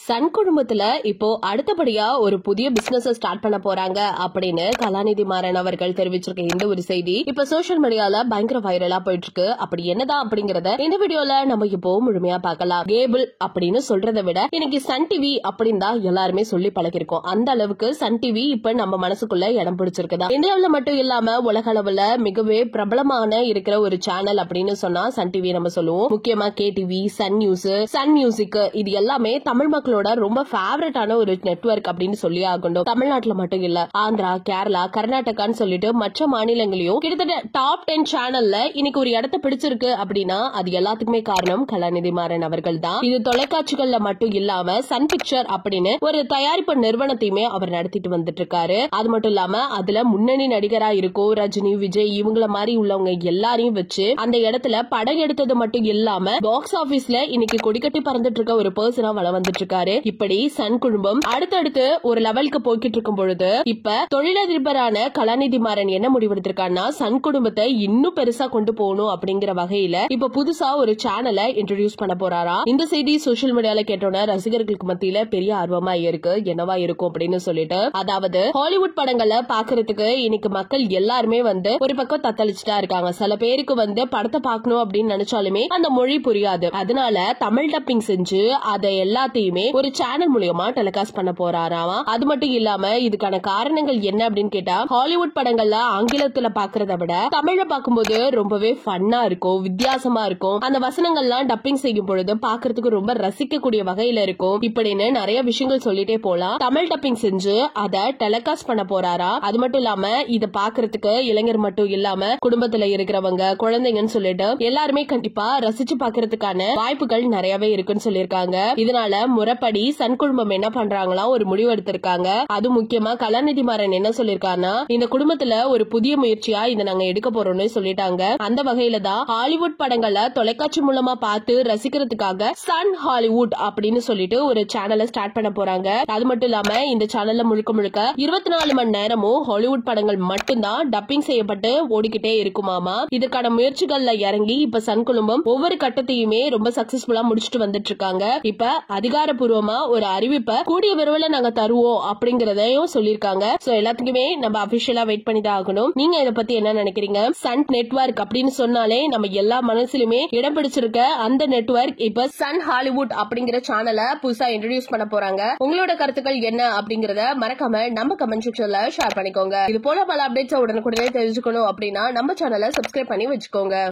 Sun குழுமத்துல இப்போ அடுத்தபடியா ஒரு புதிய பிசினஸ் ஸ்டார்ட் பண்ண போறாங்க அப்படின்னு கலாநிதி மாறன் அவர்கள் தெரிவிச்சிருக்க இந்த ஒரு செய்தி இப்ப சோசியல் மீடியால பயங்கர வைரலா போயிட்டு இருக்கு. அப்படி என்னதான் அப்படிங்கறத இந்த வீடியோல நம்ம இப்போ முழுமையா பார்க்கலாம். கேபிள் அப்படின்னு சொல்றதை விட இன்னைக்கு சன் டிவி அப்படின்னு தான் எல்லாருமே சொல்லி பழகிருக்கோம். அந்த அளவுக்கு சன் டிவி இப்ப நம்ம மனசுக்குள்ள இடம் பிடிச்சிருக்குதா. இந்தியாவில மட்டும் இல்லாம உலக அளவுல மிகவே பிரபலமான இருக்கிற ஒரு சேனல் அப்படின்னு சொன்னா சன் டிவி நம்ம சொல்லுவோம். முக்கியமா K TV, Sun News, Sun Music, இது எல்லாமே தமிழ் மக்களோட ரொம்ப ஃபேவரட்டான ஒரு நெட்வொர்க் அப்படின்னு சொல்லி ஆகணும். தமிழ்நாட்டுல மட்டும் இல்ல, ஆந்திரா, கேரளா, கர்நாடகான்னு சொல்லிட்டு மற்ற மாநிலங்களையும் கிட்டத்தட்ட டாப் 10 சேனல்ல இன்னைக்கு ஒரு இடத்தை பிடிச்சிருக்கு அப்படின்னா அது எல்லாத்துக்குமே காரணம் கலாநிதி மாறன் அவர்கள் தான். இது தொலைக்காட்சிகள்ல மட்டும் இல்லாம சன் பிக்சர் அப்படின்னு ஒரு தயாரிப்பு நிறுவனத்தையுமே அவர் நடத்திட்டு வந்துட்டு இருக்காரு. அது மட்டும் இல்லாம அதுல முன்னணி நடிகரா இருக்கும் ரஜினி, விஜய் இவங்கள மாதிரி உள்ளவங்க எல்லாரையும் வச்சு அந்த இடத்துல படம் எடுத்தது மட்டும் இல்லாம பாக்ஸ் ஆபீஸ்ல இன்னைக்கு கொடிக்கட்டி பறந்துட்டு இருக்க ஒரு பர்சனா வள வந்துட்டு இருக்காரு. இப்படி சன் குழுமம் அடுத்தடுத்து ஒரு லெவலுக்கு போய்கிட்டு இருக்கும் பொழுது இப்ப தொழிலதிபரான கலாநிதி மாறன் என்ன முடிவெடுத்திருக்காருன்னா சன் குடும்பத்தை இன்னும் பெருசா கொண்டு போகணும் அப்படிங்கிற வகையில இப்ப புதுசா ஒரு சேனலை இன்ட்ரோடியூஸ் பண்ண போறாரா. இந்த செய்தி சோசியல் மீடியால கேட்டோன்னா ரசிகர்களுக்கு மத்தியில பெரிய ஆர்வமா இருக்கு. என்னவா இருக்கும் அப்படின்னு சொல்லிட்டு, அதாவது ஹாலிவுட் படங்களை பாக்குறதுக்கு இன்னைக்கு மக்கள் எல்லாருமே ஒரு பக்கம் தத்தளிச்சுட்டா இருக்காங்க. சில பேருக்கு படத்தை பார்க்கணும் அப்படின்னு நினைச்சாலுமே அந்த மொழி புரியாது. அதனால தமிழ் டப்பிங் செஞ்சு அதை எல்லாத்தையுமே ஒரு சேனல் மூலமா டெலிகாஸ்ட் பண்ண போறாராமா. அது மட்டும் இல்லாம இதுக்கான காரணங்கள் என்ன அப்படின்னு கேட்டா, ஹாலிவுட் படங்கள்ல ஆங்கிலத்துல பாக்குறத விட தமிழ்ல பார்க்கும்போது ரொம்பவே ஃபன்னா இருக்கும், வித்தியாசமா இருக்கும். அந்த வசனங்கள்லாம் டப்பிங் செய்யும் பொழுது பாக்குறதுக்கு ரொம்ப ரசிக்கக்கூடிய வகையில இருக்கும். இப்படின்னு நிறைய விஷயங்கள் சொல்லிட்டே போலாம். தமிழ் டப்பிங் செஞ்சு அதை டெலிகாஸ்ட் பண்ண போறாரா. அது மட்டும் இல்லாம இதை பாக்குறதுக்கு இளைஞர் மட்டும் இல்லாம குடும்பத்துல இருக்கிறவங்க, குழந்தைங்கன்னு சொல்லிட்டு எல்லாருமே கண்டிப்பா ரசிச்சு பாக்குறதுக்கான வாய்ப்புகள் நிறையவே இருக்குன்னு சொல்லியிருக்காங்க. இதனால முறைப்படி சன் குடும்பம் என்ன பண்றாங்களா ஒரு முடிவு எடுத்திருக்காங்க. அது முக்கியமா கலாநிதி மாறன் என்ன சொல்லிருக்காருன்னா, இந்த குடும்பத்துல ஒரு புதிய முயற்சியா இதை நாங்க எடுக்க போறோம்னு சொல்லிட்டாங்க. அந்த வகையில தான் ஹாலிவுட் படங்களை தொலைக்காட்சி மூலமா பார்த்து ரசிக்கிறதுக்காக சன் ஹாலிவுட் அப்படின்னு சொல்லிட்டு ஒரு சேனலை ஸ்டார்ட் பண்ண போறாங்க. அது மட்டும் இல்லாம இந்த சேனல்ல முழுக்க முழுக்க 24 மணி நேரமும் ஹாலிவுட் படங்கள் மட்டும்தான் டப்பிங் செய்யப்பட்டு ஓடிக்கிட்டே இருக்குமாமா. இதற்கான முயற்சிகள்ல இறங்கி இப்ப சன் குடும்பம் ஒவ்வொரு கட்டத்தையுமே ரொம்ப சக்சஸ்ஃபுல்லா முடிச்சுட்டு வந்துட்டு இருக்காங்க. இப்ப அதிகாரப்பூர்வமா ஒரு அறிவிப்பை கூடிய விரைவில் நாங்க தருவோம் அப்படிங்கறதையும் சொல்லிருக்காங்க. சோ எல்லாத்துக்குமே நம்ம அபிஷியலா வெயிட் பண்ணி தான் ஆகணும். நீங்க இதை பத்தி என்ன நினைக்கிறீங்க? சன் நெட்வொர்க் அப்படின்னு சொன்னாலே நம்ம எல்லா மனசுலயுமே இடம் பிடிச்சிருக்க அந்த நெட்வொர்க் இப்ப சன் ஹாலிவுட் அப்படிங்கிற சேனலை புதுசா இன்ட்ரோடியூஸ் பண்ண போறாங்க. உங்களோட கருத்துக்கள் என்ன அப்படிங்கறத மறக்காம நம்ம கமெண்ட் செக்ஷன்ல ஷேர் பண்ணிக்கோங்க. இது போல பல அப்டேட்ஸ் உடனுக்குடனே தெரிஞ்சுக்கணும் அப்படின்னா நம்ம சேனலை சப்ஸ்கிரைப் பண்ணி வச்சுக்கோங்க.